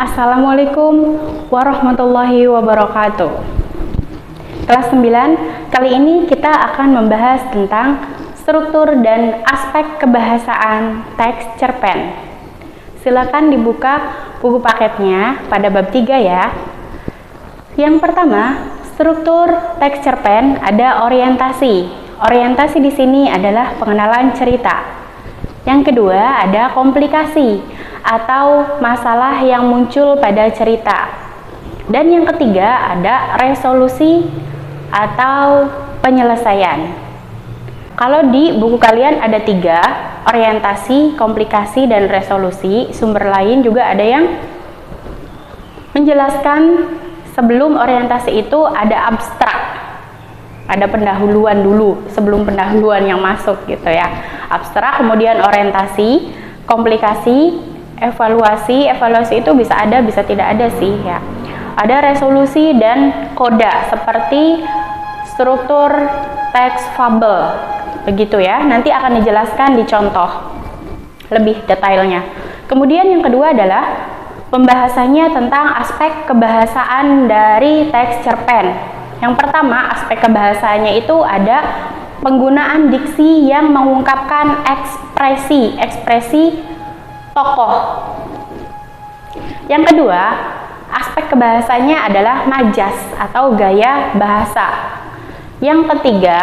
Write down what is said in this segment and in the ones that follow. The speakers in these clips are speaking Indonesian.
Assalamualaikum warahmatullahi wabarakatuh. Kelas 9, kali ini kita akan membahas tentang struktur dan aspek kebahasaan teks cerpen. Silakan dibuka buku paketnya pada bab 3 ya. Yang pertama, struktur teks cerpen ada orientasi. Orientasi di sini adalah pengenalan cerita. Yang kedua, ada komplikasi atau masalah yang muncul pada cerita. Dan yang ketiga, ada resolusi atau penyelesaian. Kalau di buku kalian ada 3, orientasi, komplikasi, dan resolusi. Sumber lain juga ada yang menjelaskan sebelum orientasi itu ada abstrak. Ada pendahuluan dulu sebelum pendahuluan yang masuk gitu ya. Abstrak, kemudian orientasi, komplikasi, evaluasi. Evaluasi itu bisa ada, bisa tidak ada sih ya. Ada resolusi dan koda seperti struktur teks fabel. Begitu ya. Nanti akan dijelaskan di contoh lebih detailnya. Kemudian yang kedua adalah pembahasannya tentang aspek kebahasaan dari teks cerpen. Yang pertama, aspek kebahasaannya itu ada penggunaan diksi yang mengungkapkan ekspresi tokoh. Yang kedua, aspek kebahasanya adalah majas atau gaya bahasa. Yang ketiga,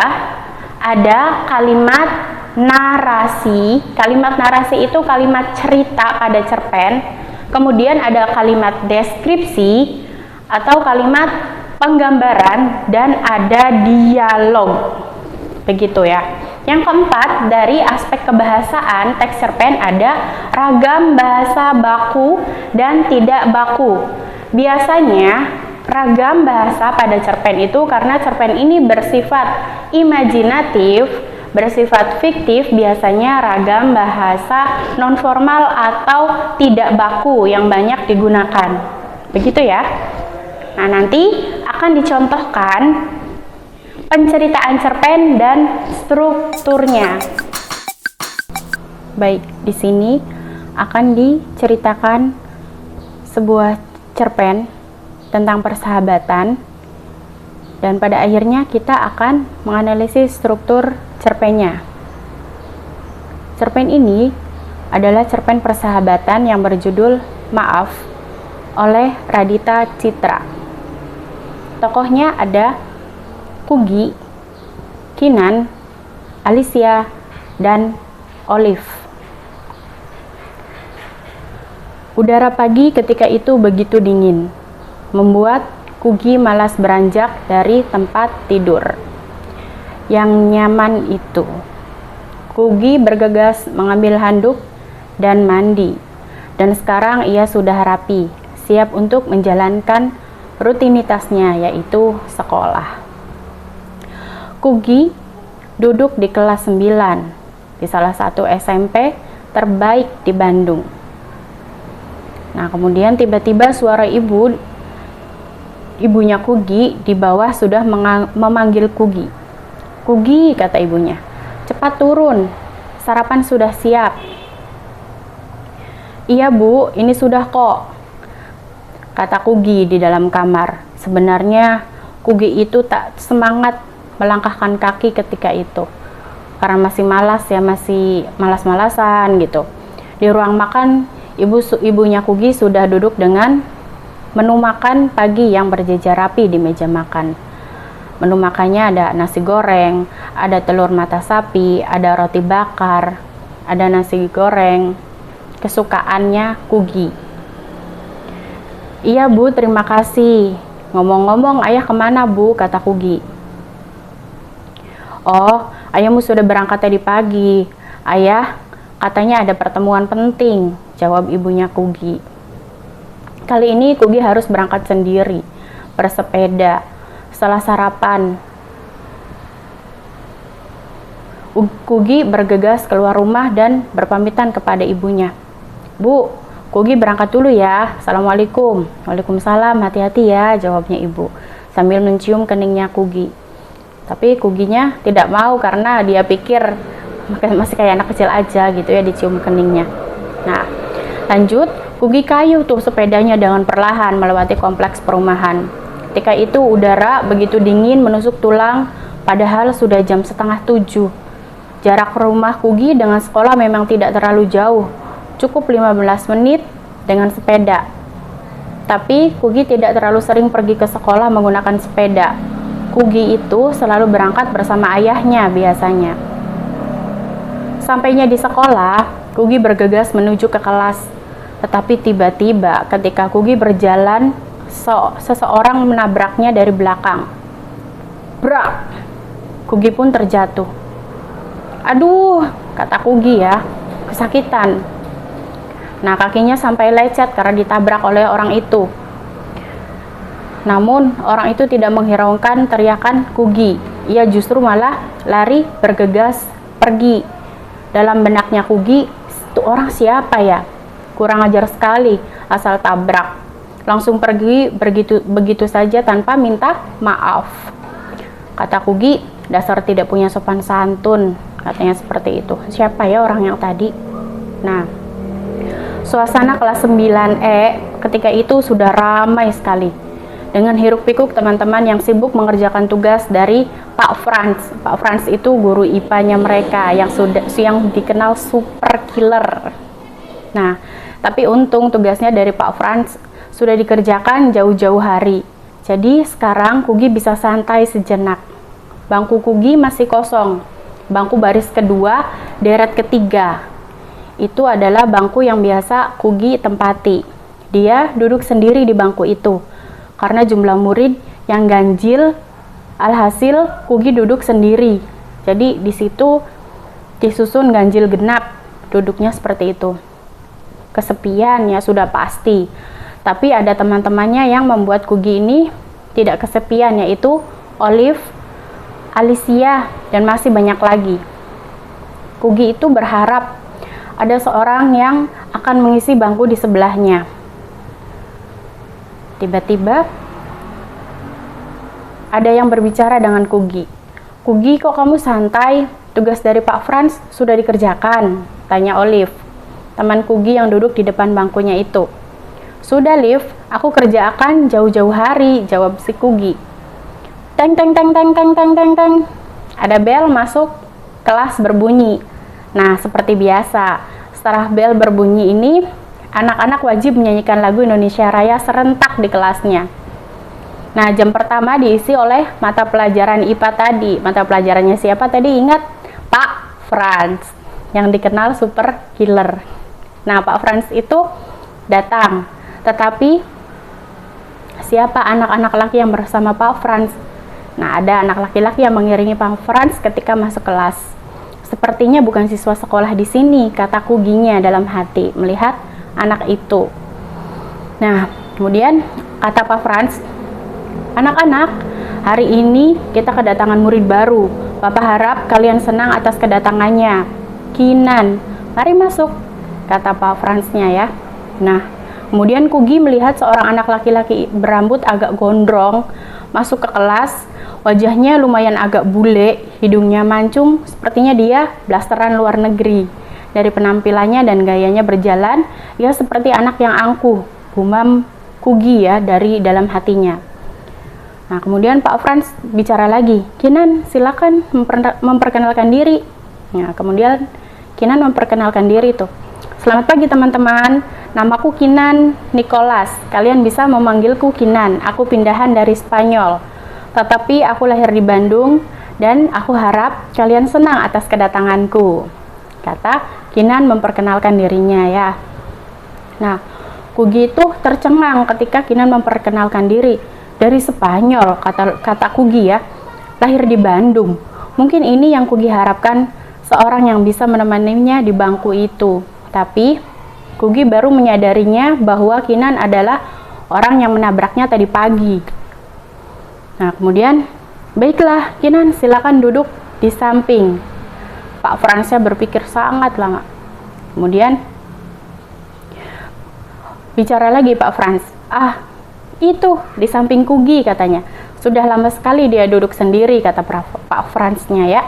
ada kalimat narasi. Kalimat narasi itu kalimat cerita pada cerpen. Kemudian ada kalimat deskripsi atau kalimat penggambaran, dan ada dialog. Begitu ya. Yang keempat, dari aspek kebahasaan teks cerpen ada ragam bahasa baku dan tidak baku. Biasanya ragam bahasa pada cerpen itu karena cerpen ini bersifat imajinatif, bersifat fiktif, biasanya ragam bahasa nonformal atau tidak baku yang banyak digunakan. Begitu ya. Nah, nanti akan dicontohkan penceritaan cerpen dan strukturnya. Baik, di sini akan diceritakan sebuah cerpen tentang persahabatan, dan pada akhirnya kita akan menganalisis struktur cerpennya. Cerpen ini adalah cerpen persahabatan yang berjudul Maaf oleh Radhita Chitra. Tokohnya ada Kugy, Kinan, Alicia, dan Olive. Udara pagi ketika itu begitu dingin, membuat Kugy malas beranjak dari tempat tidur yang nyaman itu. Kugy bergegas mengambil handuk dan mandi, dan sekarang ia sudah rapi, siap untuk menjalankan rutinitasnya, yaitu sekolah. Kugy duduk di kelas 9 di salah satu SMP terbaik di Bandung. Nah, kemudian tiba-tiba suara ibunya Kugy di bawah sudah memanggil Kugy. Kugy, kata ibunya, cepat turun, sarapan sudah siap. Iya Bu, ini sudah kok, kata Kugy di dalam kamar. Sebenarnya Kugy itu tak semangat melangkahkan kaki ketika itu, karena masih malas ya, masih malas-malasan gitu. Di ruang makan, ibunya Kugy sudah duduk dengan menu makan pagi yang berjejer rapi di meja makan. Menu makannya ada nasi goreng, ada telur mata sapi, ada roti bakar, ada nasi goreng kesukaannya Kugy. Iya Bu, terima kasih. Ngomong-ngomong, ayah kemana Bu, kata Kugy. Oh, ayahmu sudah berangkat tadi pagi. Ayah katanya ada pertemuan penting, jawab ibunya Kugy. Kali ini Kugy harus berangkat sendiri, bersepeda. Setelah sarapan, Kugy bergegas keluar rumah dan berpamitan kepada ibunya. Bu, Kugy berangkat dulu ya. Assalamualaikum. Waalaikumsalam, hati-hati ya, jawabnya ibu sambil mencium keningnya Kugy. Tapi Kugy-nya tidak mau karena dia pikir masih kayak anak kecil aja gitu ya, dicium keningnya. Nah, lanjut, Kugi kayu tuh sepedanya dengan perlahan melewati kompleks perumahan. Ketika itu udara begitu dingin menusuk tulang, padahal sudah jam 6:30. Jarak rumah Kugi dengan sekolah memang tidak terlalu jauh, cukup 15 menit dengan sepeda. Tapi Kugi tidak terlalu sering pergi ke sekolah menggunakan sepeda. Kugi itu selalu berangkat bersama ayahnya biasanya. Sampainya di sekolah, Kugi bergegas menuju ke kelas. Tetapi tiba-tiba ketika Kugi berjalan, seseorang menabraknya dari belakang. Brak! Kugi pun terjatuh. Aduh, kata Kugi ya, kesakitan. Nah, kakinya sampai lecet karena ditabrak oleh orang itu. Namun, orang itu tidak menghiraukan teriakan Kugi. Ia justru malah lari bergegas pergi. Dalam benaknya Kugi, itu orang siapa ya? Kurang ajar sekali, asal tabrak. Langsung pergi begitu saja tanpa minta maaf. Kata Kugi, dasar tidak punya sopan santun, katanya seperti itu. Siapa ya orang yang tadi? Nah, suasana kelas 9E ketika itu sudah ramai sekali. Dengan hiruk-pikuk teman-teman yang sibuk mengerjakan tugas dari Pak Franz. Pak Franz itu guru IPA-nya mereka yang dikenal super killer. Nah, tapi untung tugasnya dari Pak Franz sudah dikerjakan jauh-jauh hari. Jadi sekarang Kugi bisa santai sejenak. Bangku Kugi masih kosong. Bangku baris kedua, deret ketiga. Itu adalah bangku yang biasa Kugi tempati. Dia duduk sendiri di bangku itu. Karena jumlah murid yang ganjil, alhasil Kugi duduk sendiri. Jadi di situ disusun ganjil genap, duduknya seperti itu. Kesepian ya sudah pasti. Tapi ada teman-temannya yang membuat Kugi ini tidak kesepian, yaitu Olive, Alicia, dan masih banyak lagi. Kugi itu berharap ada seorang yang akan mengisi bangku di sebelahnya. Tiba-tiba ada yang berbicara dengan Kugi. Kugi, kok kamu santai? Tugas dari Pak Franz sudah dikerjakan? Tanya Olive, teman Kugi yang duduk di depan bangkunya itu. Sudah, Liv, aku kerjakan jauh-jauh hari, jawab si Kugi. Teng teng teng teng teng teng teng teng. Ada bel masuk, kelas berbunyi. Nah, seperti biasa, setelah bel berbunyi ini, anak-anak wajib menyanyikan lagu Indonesia Raya serentak di kelasnya. Nah, jam pertama diisi oleh mata pelajaran IPA tadi. Mata pelajarannya siapa tadi? Ingat? Pak Franz, yang dikenal super killer. Nah, Pak Franz itu datang. Tetapi, siapa anak-anak laki yang bersama Pak Franz? Nah, ada anak laki-laki yang mengiringi Pak Franz ketika masuk kelas. Sepertinya bukan siswa sekolah di sini, kata Kuginya dalam hati, melihat anak itu. Nah, kemudian kata Pak Franz, anak-anak, hari ini kita kedatangan murid baru. Bapak harap kalian senang atas kedatangannya. Kinan, mari masuk, kata Pak Franz-nya ya. Nah, kemudian Kugi melihat seorang anak laki-laki berambut agak gondrong masuk ke kelas. Wajahnya lumayan agak bule, hidungnya mancung, sepertinya dia blasteran luar negeri. Dari penampilannya dan gayanya berjalan, ia seperti anak yang angkuh, gumam Kugi ya dari dalam hatinya. Nah, kemudian Pak Franz bicara lagi, Kinan, silakan memperkenalkan diri. Nah, kemudian Kinan memperkenalkan diri tuh. Selamat pagi teman-teman, namaku Kinan Nicholas. Kalian bisa memanggilku Kinan, aku pindahan dari Spanyol. Tetapi aku lahir di Bandung dan aku harap kalian senang atas kedatanganku, kata Kinan memperkenalkan dirinya ya. Nah, Kugi itu tercengang ketika Kinan memperkenalkan diri. Dari Spanyol, kata Kugi ya, lahir di Bandung. Mungkin ini yang Kugi harapkan, seorang yang bisa menemaninya di bangku itu. Tapi Kugi baru menyadarinya bahwa Kinan adalah orang yang menabraknya tadi pagi. Nah, kemudian, baiklah Kinan, silakan duduk di samping. Pak Franz-nya berpikir sangat lama. Kemudian bicara lagi Pak Franz. Ah, itu di samping Kugi, katanya. Sudah lama sekali dia duduk sendiri, kata Pak Franz-nya ya.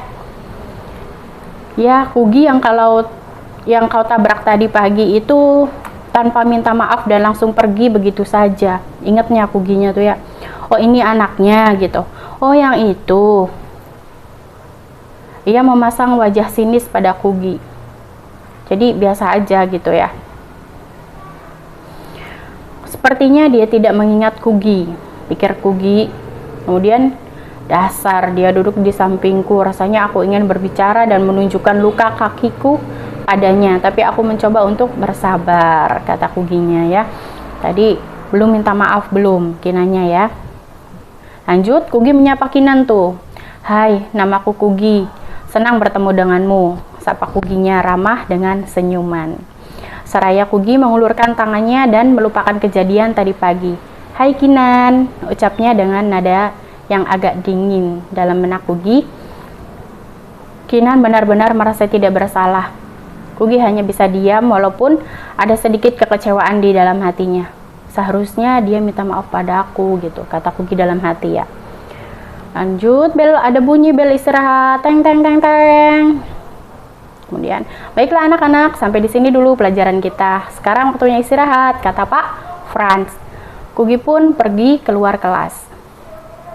Ya, Kugi yang kau tabrak tadi pagi itu tanpa minta maaf dan langsung pergi begitu saja. Ingatnya Kuginya tuh ya. Oh ini anaknya gitu. Oh yang itu. Ia memasang wajah sinis pada Kugi. Jadi biasa aja gitu ya. Sepertinya dia tidak mengingat Kugi, pikir Kugi. Kemudian, dasar dia duduk di sampingku. Rasanya aku ingin berbicara dan menunjukkan luka kakiku padanya. Tapi aku mencoba untuk bersabar, kata Kuginya ya. Tadi belum minta maaf belum, Kinannya ya. Lanjut, Kugi menyapa Kinan tuh. Hai, namaku Kugi. Senang bertemu denganmu, sapa Kuginya ramah dengan senyuman. Seraya Kugi mengulurkan tangannya dan melupakan kejadian tadi pagi. Hai Kinan, ucapnya dengan nada yang agak dingin. Dalam benak Kugi, Kinan benar-benar merasa tidak bersalah. Kugi hanya bisa diam walaupun ada sedikit kekecewaan di dalam hatinya. Seharusnya dia minta maaf padaku gitu, kata Kugi dalam hati ya. Lanjut, ada bunyi bel istirahat, teng teng teng teng. Kemudian, baiklah anak-anak, sampai di sini dulu pelajaran kita. Sekarang waktunya istirahat, kata Pak Franz. Kugi pun pergi keluar kelas.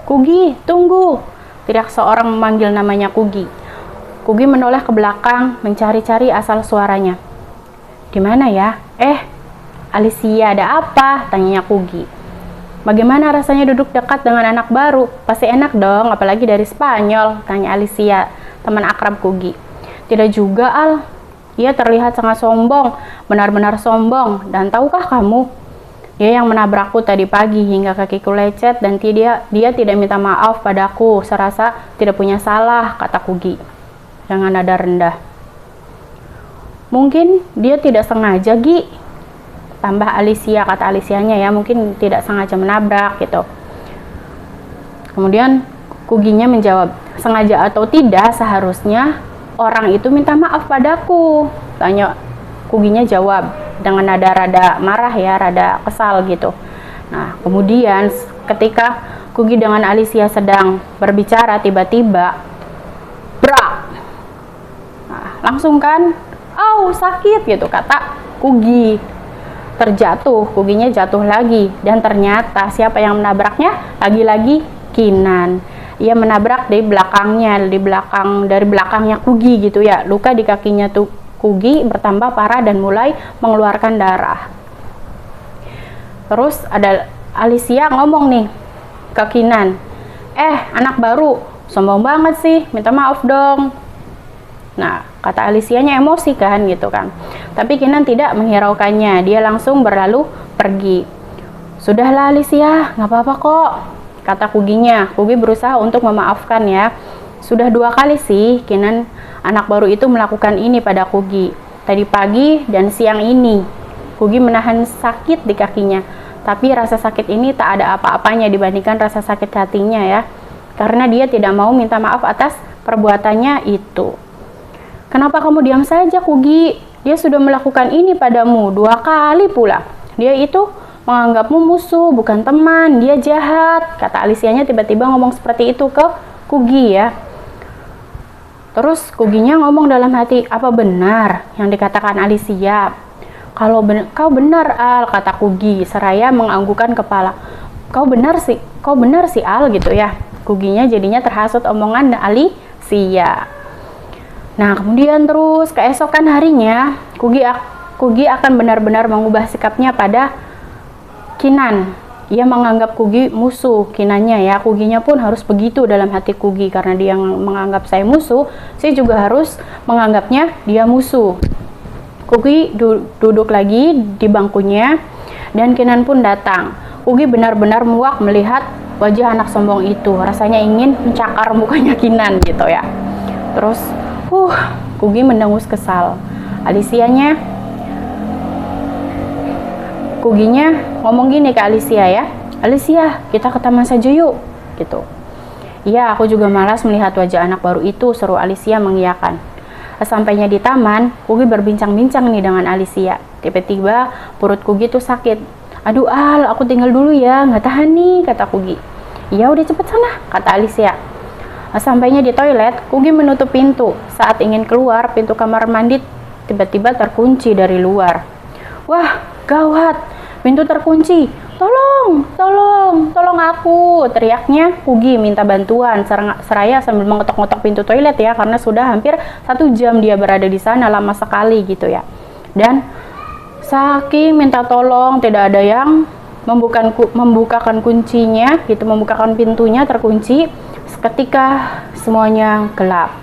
Kugi, tunggu! Teriak seorang memanggil namanya Kugi. Kugi menoleh ke belakang, mencari-cari asal suaranya. Di mana ya? Alicia, ada apa? Tanyanya Kugi. Bagaimana rasanya duduk dekat dengan anak baru? Pasti enak dong, apalagi dari Spanyol, tanya Alicia, teman akrab Kugi. Tidak juga, Al. Ia terlihat sangat sombong, benar-benar sombong. Dan tahukah kamu, dia yang menabrakku tadi pagi hingga kakiku lecet dan dia tidak minta maaf padaku. Serasa tidak punya salah, kata Kugi dengan nada rendah. Mungkin dia tidak sengaja, Gi. Tambah Alicia, kata Alicianya ya, mungkin tidak sengaja menabrak gitu. Kemudian Kuginya menjawab, sengaja atau tidak seharusnya orang itu minta maaf padaku, tanya Kuginya jawab dengan nada rada marah ya, rada kesal gitu. Nah, kemudian ketika Kugi dengan Alicia sedang berbicara, tiba-tiba brak. Nah, langsung kan, sakit gitu, kata Kugi. Terjatuh, Kuginya jatuh lagi dan ternyata siapa yang menabraknya? Lagi-lagi Kinan. Ia menabrak dari belakangnya, dari belakangnya Kugi gitu ya. Luka di kakinya tuh Kugi bertambah parah dan mulai mengeluarkan darah. Terus ada Alicia ngomong nih ke Kinan, anak baru, sombong banget sih, minta maaf dong. Nah, kata Alicianya emosi kan gitu kan. Tapi Kinan tidak menghiraukannya, dia langsung berlalu pergi. Sudahlah Alicia, nggak apa-apa kok, kata Kuginya. Kugi berusaha untuk memaafkan ya. Sudah 2 kali sih Kinan anak baru itu melakukan ini pada Kugi. Tadi pagi dan siang ini. Kugi menahan sakit di kakinya. Tapi rasa sakit ini tak ada apa-apanya dibandingkan rasa sakit hatinya ya. Karena dia tidak mau minta maaf atas perbuatannya itu. Kenapa kamu diam saja Kugi? Dia sudah melakukan ini padamu 2 kali pula. Dia itu menganggapmu musuh, bukan teman, dia jahat. Kata Alicianya tiba-tiba ngomong seperti itu ke Kugi ya. Terus Kuginya ngomong dalam hati, apa benar yang dikatakan Alicia? Kau benar Al, kata Kugi seraya menganggukkan kepala. Kau benar sih Al gitu ya. Kuginya jadinya terhasut omongan Alicia. Nah kemudian terus keesokan harinya Kugi akan benar-benar mengubah sikapnya pada Kinan. Ia menganggap Kugi musuh Kinannya ya. Kuginya pun harus begitu dalam hati Kugi. Karena dia menganggap saya musuh, saya juga harus menganggapnya dia musuh. Kugi duduk lagi di bangkunya dan Kinan pun datang. Kugi benar-benar muak melihat wajah anak sombong itu. Rasanya ingin mencakar mukanya Kinan gitu ya. Terus Kugi mendengus kesal. Kuginya ngomong gini ke Alicia ya. Alicia, kita ke taman saja yuk gitu. Iya, aku juga malas melihat wajah anak baru itu, seru Alicia mengiyakan. Sampainya di taman, Kugi berbincang-bincang nih dengan Alicia. Tiba-tiba perut Kugi tuh sakit. Aduh Al, aku tinggal dulu ya, nggak tahan nih, kata Kugi. Iya udah cepet sana, kata Alicia. Sampainya di toilet, Kugi menutup pintu. Saat ingin keluar, pintu kamar mandi tiba-tiba terkunci dari luar. Wah, Gawat, pintu terkunci. Tolong, tolong, tolong aku, teriaknya Kugi minta bantuan seraya sambil mengetok-ngetok pintu toilet ya, karena sudah hampir 1 jam dia berada di sana, lama sekali gitu ya. Dan saking minta tolong, tidak ada yang membukakan kuncinya gitu, membukakan pintunya, terkunci. Seketika semuanya gelap.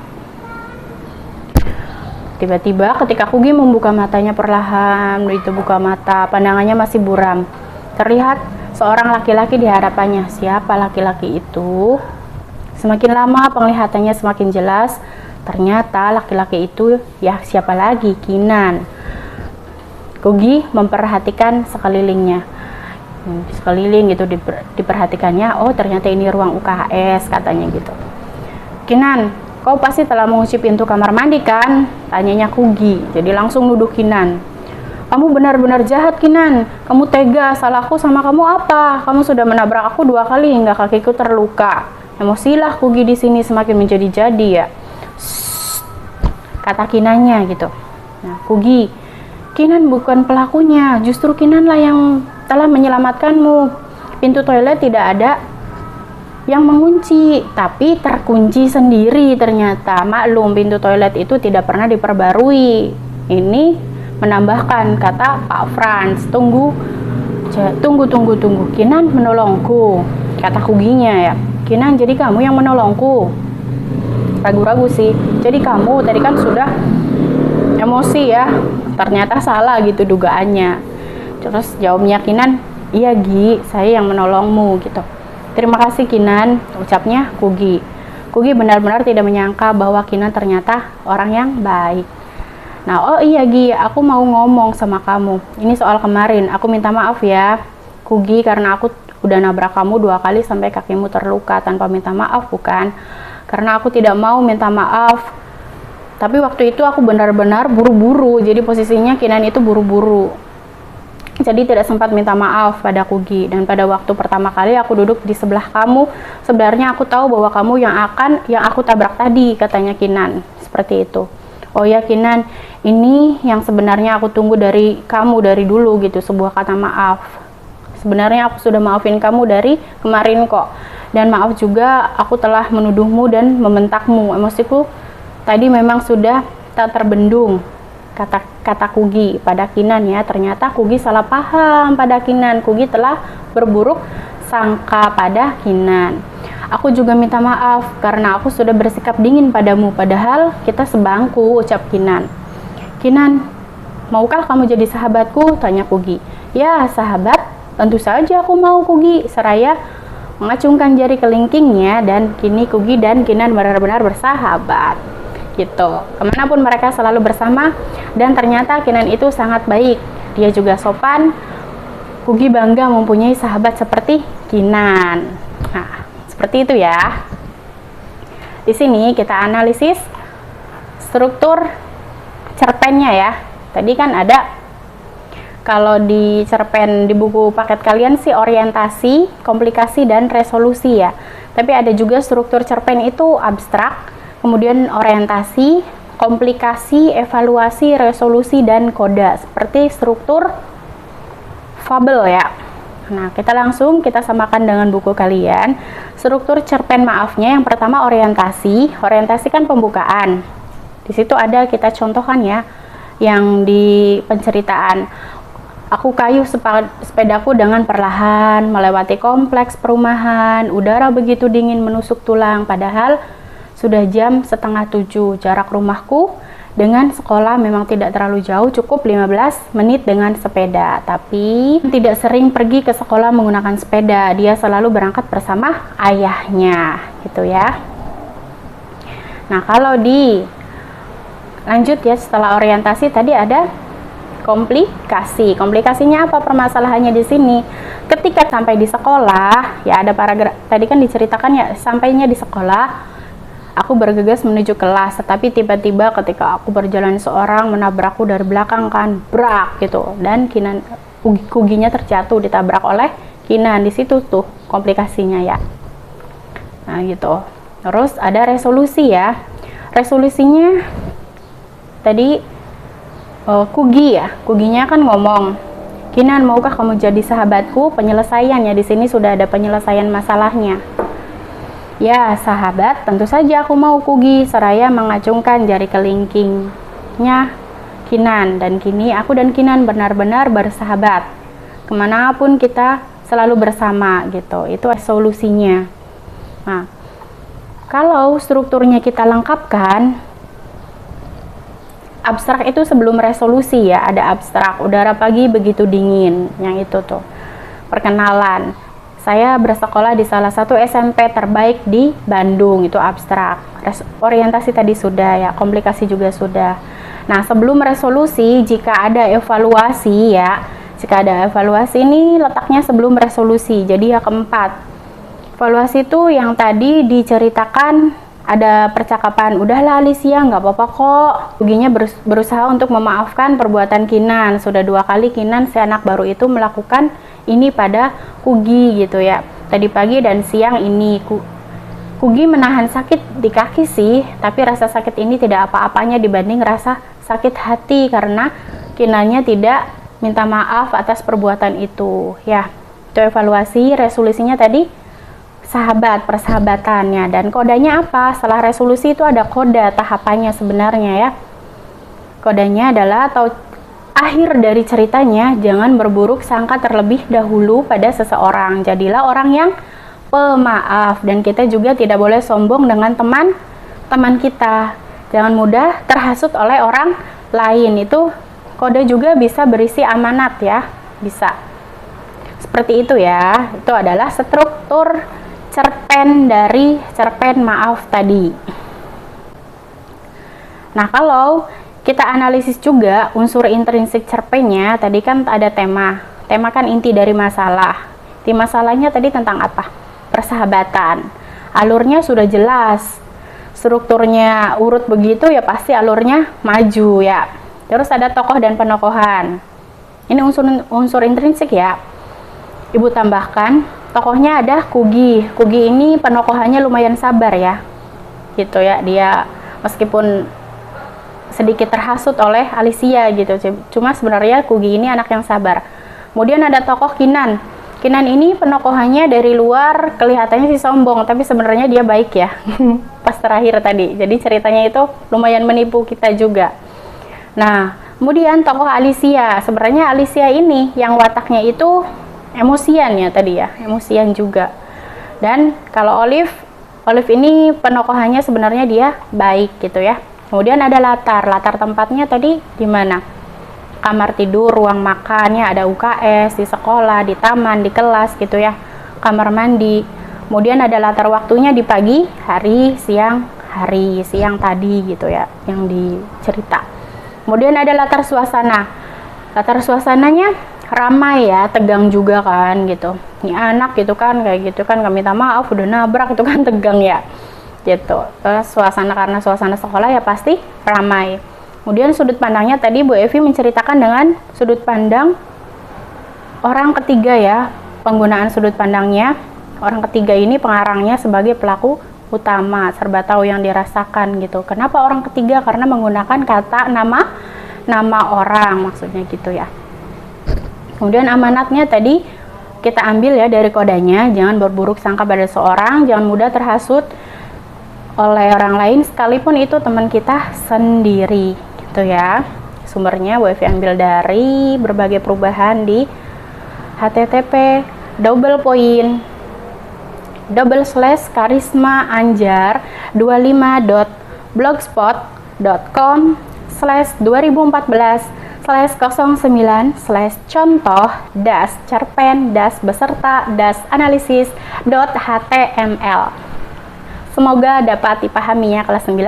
Tiba-tiba ketika Kugi membuka matanya perlahan, itu buka mata, pandangannya masih buram. Terlihat seorang laki-laki di hadapannya. Siapa laki-laki itu? Semakin lama penglihatannya semakin jelas. Ternyata laki-laki itu ya siapa lagi? Kinan. Kugi memperhatikan sekelilingnya. Sekeliling gitu diperhatikannya. Oh, ternyata ini ruang UKS katanya gitu. Kinan, kau pasti telah mengunci pintu kamar mandi kan? Tanyanya Kugi. Jadi langsung nuduh Kinan. Kamu benar-benar jahat, Kinan. Kamu tega. Salahku sama kamu apa? Kamu sudah menabrak aku 2 kali hingga kakiku terluka. Emosilah Kugi di sini semakin menjadi-jadi ya. Shh, kata Kinannya gitu. Nah, Kugi, Kinan bukan pelakunya. Justru Kinanlah yang telah menyelamatkanmu. Pintu toilet tidak ada yang mengunci, tapi terkunci sendiri ternyata. Maklum, pintu toilet itu tidak pernah diperbarui. Ini menambahkan kata Pak Franz, tunggu, Kinan menolongku, kata Kuginya ya. Kinan, jadi kamu yang menolongku? Ragu-ragu sih. Jadi kamu tadi kan sudah emosi ya, ternyata salah gitu dugaannya. Terus jawabnya Kinan, iya Gi, saya yang menolongmu gitu. Terima kasih Kinan, ucapnya Kugi. Kugi benar-benar tidak menyangka bahwa Kinan ternyata orang yang baik. Nah, oh iya Gi, aku mau ngomong sama kamu. Ini soal kemarin, aku minta maaf ya Kugi, karena aku udah nabrak kamu 2 kali sampai kakimu terluka tanpa minta maaf, bukan? Karena aku tidak mau minta maaf. Tapi waktu itu aku benar-benar buru-buru, jadi posisinya Kinan itu buru-buru. Jadi tidak sempat minta maaf pada Kugi. Dan pada waktu pertama kali aku duduk di sebelah kamu, sebenarnya aku tahu bahwa kamu yang aku tabrak tadi, katanya Kinan. Seperti itu. Oh ya Kinan, ini yang sebenarnya aku tunggu dari kamu dari dulu gitu, sebuah kata maaf. Sebenarnya aku sudah maafin kamu dari kemarin kok. Dan maaf juga aku telah menuduhmu dan membentakmu. Emosiku tadi memang sudah tak terbendung, kata Kugi pada Kinan ya. Ternyata Kugi salah paham pada Kinan. Kugi telah berburuk sangka pada Kinan. Aku juga minta maaf karena aku sudah bersikap dingin padamu, padahal kita sebangku, ucap Kinan. Kinan, maukah kamu jadi sahabatku? Tanya Kugi. Ya, sahabat, tentu saja aku mau Kugi, seraya mengacungkan jari kelingkingnya. Dan kini Kugi dan Kinan benar-benar bersahabat gitu. Kemanapun mereka selalu bersama, dan ternyata Kinan itu sangat baik. Dia juga sopan. Kugi bangga mempunyai sahabat seperti Kinan. Nah, seperti itu ya. Di sini kita analisis struktur cerpennya ya. Tadi kan ada, kalau di cerpen di buku paket kalian sih orientasi, komplikasi, dan resolusi ya. Tapi ada juga struktur cerpen itu abstrak, kemudian orientasi, komplikasi, evaluasi, resolusi, dan koda. Seperti struktur fabel ya. Nah, kita samakan dengan buku kalian. Struktur cerpen maafnya yang pertama orientasi. Orientasi kan pembukaan. Di situ ada kita contohkan ya, yang di penceritaan. Aku kayuh sepedaku dengan perlahan melewati kompleks perumahan. Udara begitu dingin menusuk tulang, padahal sudah jam 6:30. Jarak rumahku dengan sekolah memang tidak terlalu jauh, cukup 15 menit dengan sepeda. Tapi tidak sering pergi ke sekolah menggunakan sepeda. Dia selalu berangkat bersama ayahnya, gitu ya. Nah, kalau lanjut ya, setelah orientasi tadi ada komplikasi. Komplikasinya apa permasalahannya di sini? Ketika sampai di sekolah, ya ada paragraf tadi kan diceritakan ya, sampainya di sekolah, aku bergegas menuju kelas, tetapi tiba-tiba ketika aku berjalan seorang menabrakku dari belakang kan, brak gitu, dan Kuginya terjatuh ditabrak oleh Kinan. Di situ tuh komplikasinya ya. Nah gitu. Terus ada resolusi ya. Resolusinya tadi Kuginya kan ngomong, Kinan, maukah kamu jadi sahabatku? Penyelesaiannya di sini sudah ada penyelesaian masalahnya. Ya, sahabat, tentu saja aku mau, Kugi, seraya mengacungkan jari kelingkingnya Kinan. Dan kini aku dan Kinan benar-benar bersahabat. Kemanapun kita selalu bersama gitu. Itu solusinya. Nah, kalau strukturnya kita lengkapkan, abstrak itu sebelum resolusi ya, ada abstrak. Udara pagi begitu dingin, yang itu tuh. Perkenalan. Saya bersekolah di salah satu SMP terbaik di Bandung, itu abstrak. Orientasi tadi sudah ya, komplikasi juga sudah. Nah, sebelum resolusi, jika ada evaluasi ya, jika ada evaluasi ini letaknya sebelum resolusi, jadi ya keempat. Evaluasi itu yang tadi diceritakan, ada percakapan, udahlah Alicia, nggak apa-apa kok. Kuginya berusaha untuk memaafkan perbuatan Kinan. Sudah 2 kali Kinan, si anak baru itu, melakukan ini pada Kugi gitu ya. Tadi pagi dan siang ini Kugi menahan sakit di kaki sih, tapi rasa sakit ini tidak apa-apanya dibanding rasa sakit hati karena Kinannya tidak minta maaf atas perbuatan itu ya. Itu evaluasi. Resolusinya tadi sahabat, persahabatannya. Dan kodenya apa? Setelah resolusi itu ada kode tahapannya sebenarnya ya. Kodenya adalah, atau akhir dari ceritanya, jangan berburuk sangka terlebih dahulu pada seseorang. Jadilah orang yang pemaaf. Dan kita juga tidak boleh sombong dengan teman-teman kita. Jangan mudah terhasut oleh orang lain. Itu kode juga bisa berisi amanat ya. Bisa. Seperti itu ya. Itu adalah struktur cerpen dari cerpen maaf tadi. Nah, kalau kita analisis juga unsur intrinsik cerpennya, tadi kan ada tema. Tema kan inti dari masalah. Inti masalahnya tadi tentang apa? Persahabatan. Alurnya sudah jelas. Strukturnya urut begitu ya, pasti alurnya maju ya. Terus ada tokoh dan penokohan. Ini unsur intrinsik ya. Ibu tambahkan, tokohnya ada Kugi. Kugi ini penokohannya lumayan sabar ya. Gitu ya, dia meskipun sedikit terhasut oleh Alicia gitu. Cuma sebenarnya Kugi ini anak yang sabar. Kemudian ada tokoh Kinan. Kinan ini penokohannya dari luar kelihatannya sih sombong, tapi sebenarnya dia baik ya. Pas terakhir tadi. Jadi ceritanya itu lumayan menipu kita juga. Nah, kemudian tokoh Alicia. Sebenarnya Alicia ini yang wataknya itu emosian ya tadi ya. Emosian juga. Dan kalau Olive ini penokohannya sebenarnya dia baik gitu ya. Kemudian ada latar tempatnya tadi di mana? Kamar tidur, ruang makannya, ada UKS, di sekolah, di taman, di kelas gitu ya. Kamar mandi. Kemudian ada latar waktunya di pagi hari, siang hari, siang tadi gitu ya, yang dicerita. Kemudian ada latar suasana. Latar suasananya ramai ya, tegang juga kan gitu. Ini anak gitu kan, kayak gitu kan, gak minta maaf, udah nabrak itu kan tegang ya. Gitu. Suasana, karena suasana sekolah ya pasti ramai. Kemudian sudut pandangnya tadi Bu Evi menceritakan dengan sudut pandang orang ketiga ya. Penggunaan sudut pandangnya, orang ketiga ini pengarangnya sebagai pelaku utama, serba tahu yang dirasakan gitu. Kenapa orang ketiga? Karena menggunakan kata nama orang, maksudnya gitu ya. Kemudian amanatnya tadi kita ambil ya dari kodenya, jangan berburuk sangka pada seorang, jangan mudah terhasut oleh orang lain sekalipun itu teman kita sendiri gitu ya. Sumbernya Bu Evi ambil dari berbagai perubahan di http://double/conf/2014/cerpen-beserta-analisis.html. Semoga dapat dipahami ya kelas 9.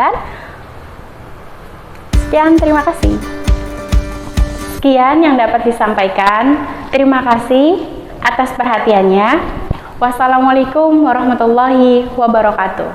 Sekian, terima kasih. Sekian yang dapat disampaikan. Terima kasih atas perhatiannya. Wassalamualaikum warahmatullahi wabarakatuh.